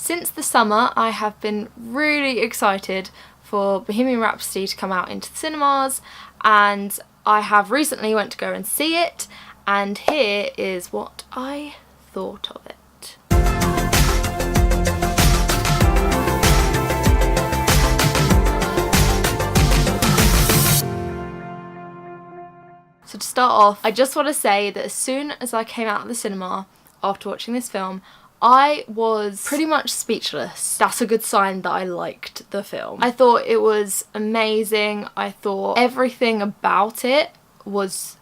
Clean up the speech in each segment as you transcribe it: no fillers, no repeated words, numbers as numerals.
Since the summer, I have been really excited for Bohemian Rhapsody to come out into the cinemas, and I have recently went to go and see it, and here is what I thought of it. So to start off, I just want to say that as soon as I came out of the cinema after watching this film, I was pretty much speechless. That's a good sign that I liked the film. I thought it was amazing. I thought everything about it was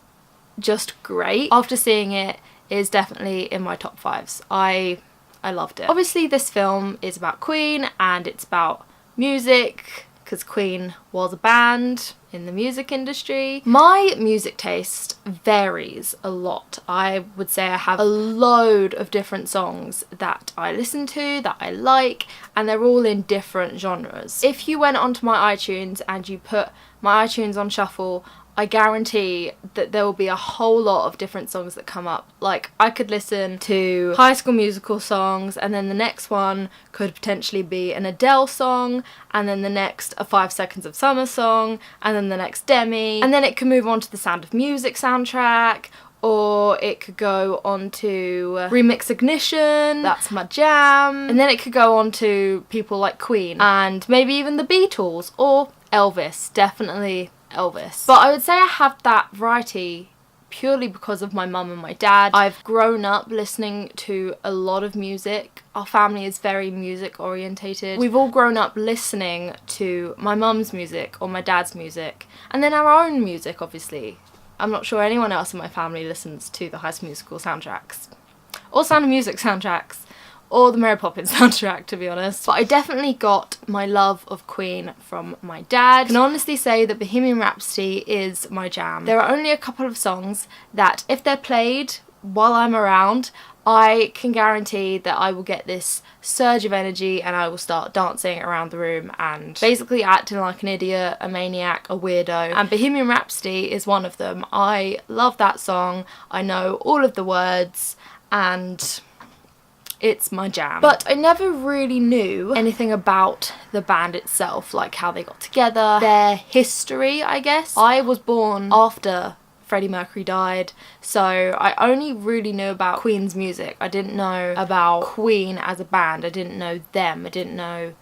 just great. After seeing it, it is definitely in my top 5s. I loved it. Obviously this film is about Queen and it's about music, because Queen was a band in the music industry. My music taste varies a lot. I would say I have a load of different songs that I listen to, that I like, and they're all in different genres. If you went onto my iTunes and you put my iTunes on shuffle, I guarantee that there will be a whole lot of different songs that come up. Like, I could listen to High School Musical songs, and then the next one could potentially be an Adele song, and then the next a 5 Seconds of Summer song, and then the next Demi, and then it could move on to the Sound of Music soundtrack, or it could go on to Remix Ignition, that's my jam, and then it could go on to people like Queen, and maybe even the Beatles, or Elvis, definitely Elvis. But I would say I have that variety purely because of my mum and my dad. I've grown up listening to a lot of music. Our family is very music orientated. We've all grown up listening to my mum's music or my dad's music, and then our own music, obviously. I'm not sure anyone else in my family listens to the High School Musical soundtracks, or Sound of Music soundtracks, or the Mary Poppins soundtrack, to be honest. But I definitely got my love of Queen from my dad. I can honestly say that Bohemian Rhapsody is my jam. There are only a couple of songs that, if they're played while I'm around, I can guarantee that I will get this surge of energy and I will start dancing around the room and basically acting like an idiot, a maniac, a weirdo. And Bohemian Rhapsody is one of them. I love that song. I know all of the words and it's my jam. But I never really knew anything about the band itself, like how they got together, their history, I guess. I was born after Freddie Mercury died, so I only really knew about Queen's music. I didn't know about Queen as a band. I didn't know them. I didn't know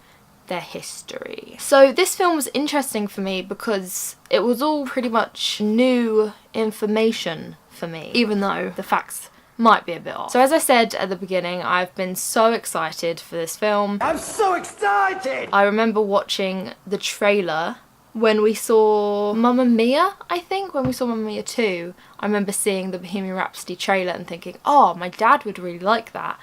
their history. So this film was interesting for me because it was all pretty much new information for me, even though the facts might be a bit off. So as I said at the beginning, I've been so excited for this film. I'm so excited! I remember watching the trailer when we saw Mamma Mia, I think, when we saw Mamma Mia 2. I remember seeing the Bohemian Rhapsody trailer and thinking, oh, my dad would really like that.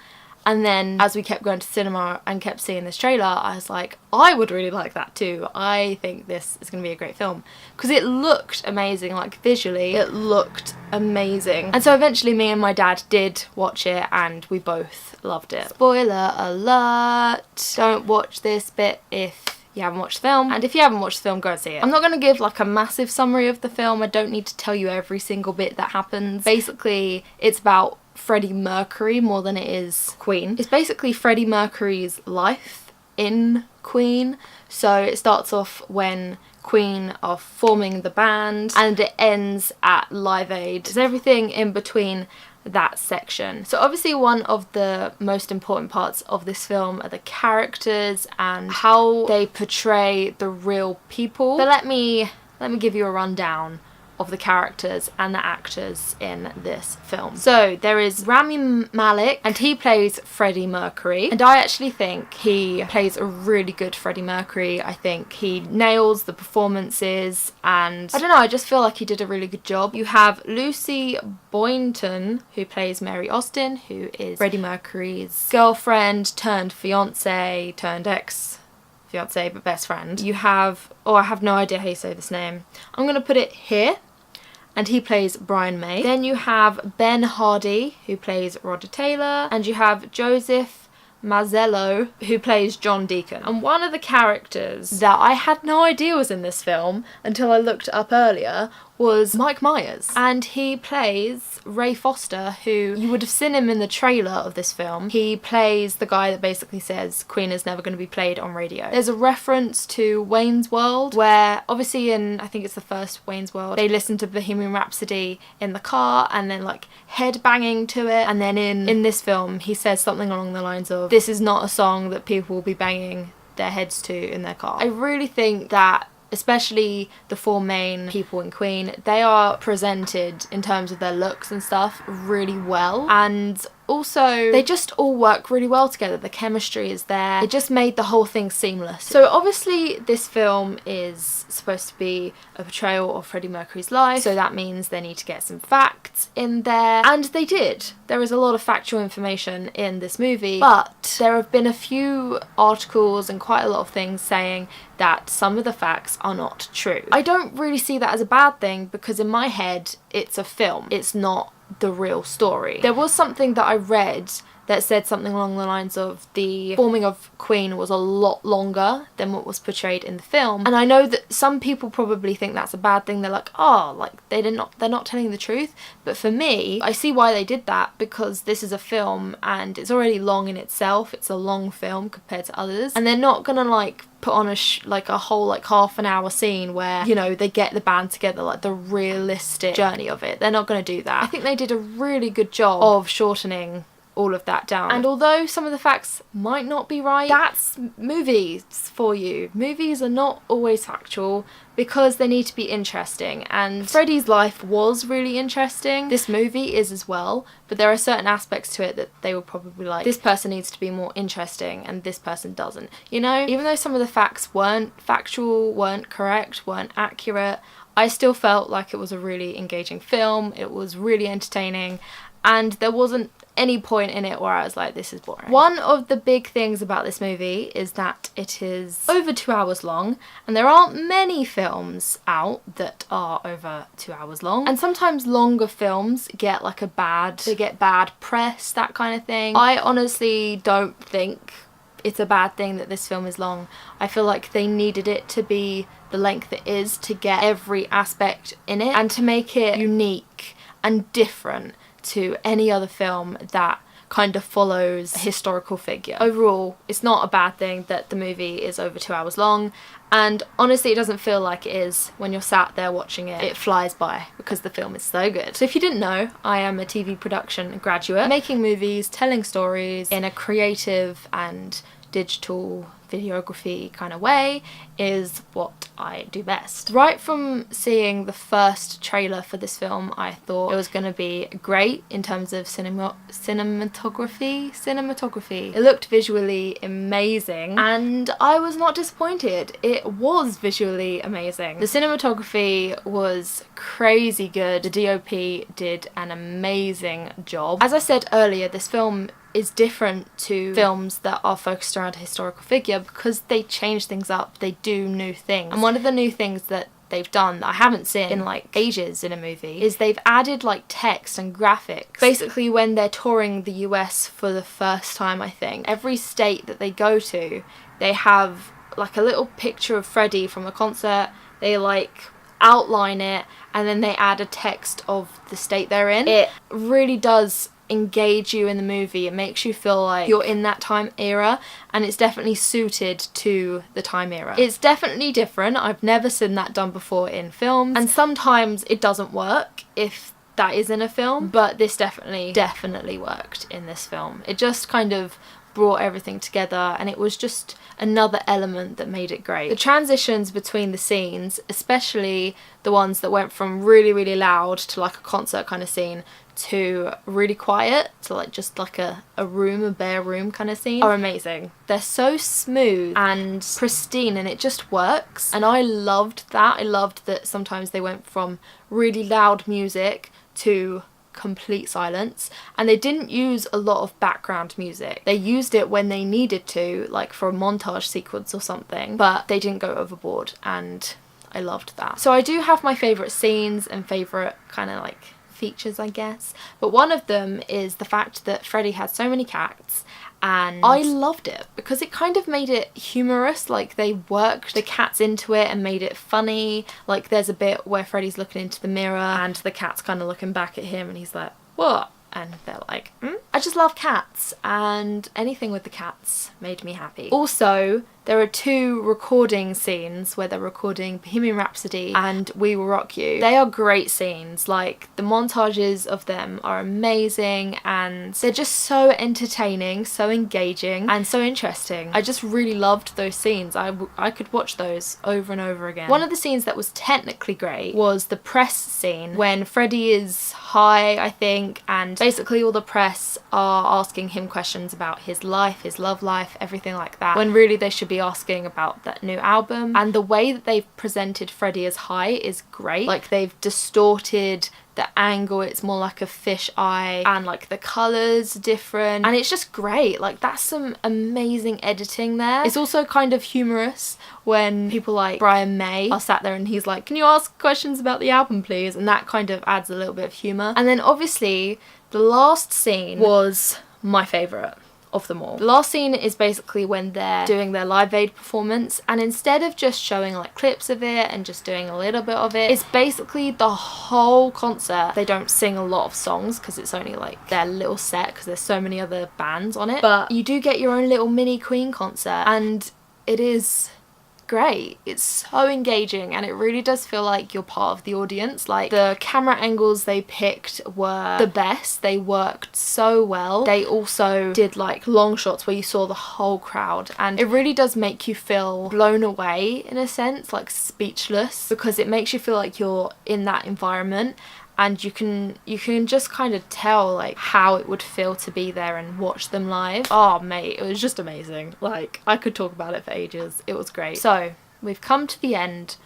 And then as we kept going to cinema and kept seeing this trailer, I was like, I would really like that too. I think this is going to be a great film. Because it looked amazing, like visually, it looked amazing. And so eventually me and my dad did watch it and we both loved it. Spoiler alert! Don't watch this bit if you haven't watched the film, and if you haven't watched the film, go and see it. I'm not going to give like a massive summary of the film. I don't need to tell you every single bit that happens. Basically, it's about Freddie Mercury more than it is Queen. It's basically Freddie Mercury's life in Queen. So it starts off when Queen are forming the band and it ends at Live Aid. There's everything in between that section. So obviously one of the most important parts of this film are the characters and how they portray the real people. So let me give you a rundown of the characters and the actors in this film. So there is Rami Malek, and he plays Freddie Mercury, and I actually think he plays a really good Freddie Mercury. I think he nails the performances, and I don't know, I just feel like he did a really good job. You have Lucy Boynton, who plays Mary Austin, who is Freddie Mercury's girlfriend turned fiance turned ex-fiance but best friend. You have, oh, I have no idea how you say this name. I'm gonna put it here. And he plays Brian May. Then you have Ben Hardy, who plays Roger Taylor, and you have Joseph Mazzello, who plays John Deacon. And one of the characters that I had no idea was in this film until I looked up earlier was Mike Myers, and he plays Ray Foster, who you would have seen him in the trailer of this film. He plays the guy that basically says Queen is never going to be played on radio. There's a reference to Wayne's World, where obviously in, I think it's the first Wayne's World, they listen to Bohemian Rhapsody in the car and then like head banging to it, and then in this film he says something along the lines of, this is not a song that people will be banging their heads to in their car. I really think that especially the four main people in Queen, they are presented in terms of their looks and stuff really well, and also they just all work really well together. The chemistry is there. It just made the whole thing seamless. So obviously this film is supposed to be a portrayal of Freddie Mercury's life, so that means they need to get some facts in there, and they did. There is a lot of factual information in this movie, but there have been a few articles and quite a lot of things saying that some of the facts are not true. I don't really see that as a bad thing, because in my head it's a film, it's not the real story. There was something that I read that said something along the lines of the forming of Queen was a lot longer than what was portrayed in the film, and I know that some people probably think that's a bad thing. They're like, oh, like they're not telling the truth. But for me, I see why they did that, because this is a film and it's already long in itself. It's a long film compared to others, and they're not gonna like put on a whole like half an hour scene where, you know, they get the band together, like the realistic journey of it. They're not gonna do that. I think they did a really good job of shortening all of that down. And although some of the facts might not be right, that's movies for you. Movies are not always factual because they need to be interesting, and Freddie's life was really interesting. This movie is as well, but there are certain aspects to it that they were probably like, this person needs to be more interesting and this person doesn't. You know, even though some of the facts weren't factual, weren't correct, weren't accurate, I still felt like it was a really engaging film. It was really entertaining, and there wasn't any point in it where I was like, this is boring. One of the big things about this movie is that it is over 2 hours long, and there aren't many films out that are over 2 hours long, and sometimes longer films get like they get bad press, that kind of thing. I honestly don't think it's a bad thing that this film is long. I feel like they needed it to be the length it is to get every aspect in it and to make it unique and different to any other film that kind of follows a historical figure. Overall, it's not a bad thing that the movie is over 2 hours long, and honestly it doesn't feel like it is when you're sat there watching it. It flies by because the film is so good. So if you didn't know, I am a TV production graduate, making movies, telling stories in a creative and digital videography kind of way is what I do best. Right from seeing the first trailer for this film, I thought it was going to be great in terms of cinematography. It looked visually amazing, and I was not disappointed. It was visually amazing. The cinematography was crazy good. The DOP did an amazing job. As I said earlier, this film is different to films that are focused around a historical figure because they change things up, they do new things. And one of the new things that they've done that I haven't seen in like ages in a movie is they've added like text and graphics. Basically when they're touring the US for the first time, I think, every state that they go to, they have like a little picture of Freddie from a concert, they like outline it, and then they add a text of the state they're in. It really does engage you in the movie. It makes you feel like you're in that time era, and it's definitely suited to the time era. It's definitely different. I've never seen that done before in films, and sometimes it doesn't work if that is in a film, but this definitely worked in this film. It just kind of brought everything together, and it was just another element that made it great. The transitions between the scenes, especially the ones that went from really, really loud to like a concert kind of scene to really quiet to like just like a bare room kind of scene, are amazing. They're so smooth and pristine, and it just works, and I loved that. I loved that sometimes they went from really loud music to complete silence, and they didn't use a lot of background music. They used it when they needed to, like for a montage sequence or something, but they didn't go overboard, and I loved that. So I do have my favourite scenes and favourite kind of like features, I guess, but one of them is the fact that Freddie had so many cats, and I loved it because it kind of made it humorous. Like, they worked the cats into it and made it funny. Like, there's a bit where Freddy's looking into the mirror and the cat's kind of looking back at him and he's like, what? And they're like, I just love cats, and anything with the cats made me happy. Also, there are 2 recording scenes where they're recording Bohemian Rhapsody and We Will Rock You. They are great scenes. Like, the montages of them are amazing and they're just so entertaining, so engaging and so interesting. I just really loved those scenes. I could watch those over and over again. One of the scenes that was technically great was the press scene when Freddy is high, I think, and basically all the press are asking him questions about his life, his love life, everything like that, when really they should be asking about that new album. And the way that they've presented Freddy as high is great. Like, they've distorted the angle, it's more like a fish eye, and like the colours different, and it's just great. Like, that's some amazing editing there. It's also kind of humorous when people like Brian May are sat there and he's like, can you ask questions about the album please, and that kind of adds a little bit of humour. And then obviously the last scene was my favourite of them all. The last scene is basically when they're doing their Live Aid performance, and instead of just showing like clips of it and just doing a little bit of it, it's basically the whole concert. They don't sing a lot of songs because it's only like their little set because there's so many other bands on it, but you do get your own little mini Queen concert, and it is great. It's so engaging and it really does feel like you're part of the audience. Like, the camera angles they picked were the best. They worked so well. They also did like long shots where you saw the whole crowd, and it really does make you feel blown away in a sense, like speechless, because it makes you feel like you're in that environment. And you can just kind of tell like how it would feel to be there and watch them live. Oh mate, it was just amazing. Like, I could talk about it for ages. It was great. So we've come to the end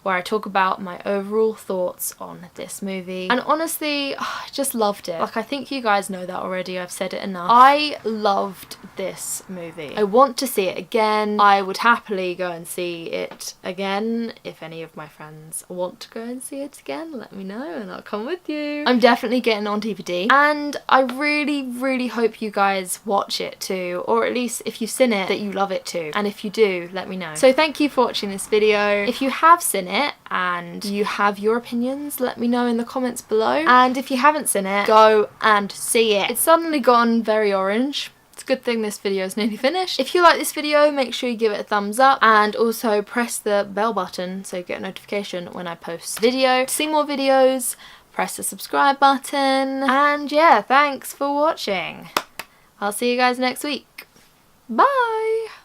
where I talk about my overall thoughts on this movie. And honestly, I just loved it. Like, I think you guys know that already. I've said it enough. I loved this movie. I want to see it again. I would happily go and see it again. If any of my friends want to go and see it again, let me know and I'll come with you. I'm definitely getting on DVD, and I really hope you guys watch it too, or at least if you've seen it, that you love it too. And if you do, let me know. So thank you for watching this video. If you have seen it and you have your opinions, let me know in the comments below. And if you haven't seen it, go and see it. It's suddenly gone very orange. It's a good thing this video is nearly finished. If you like this video, make sure you give it a thumbs up, and also press the bell button so you get a notification when I post a video. To see more videos, press the subscribe button. And yeah, thanks for watching. I'll see you guys next week. Bye!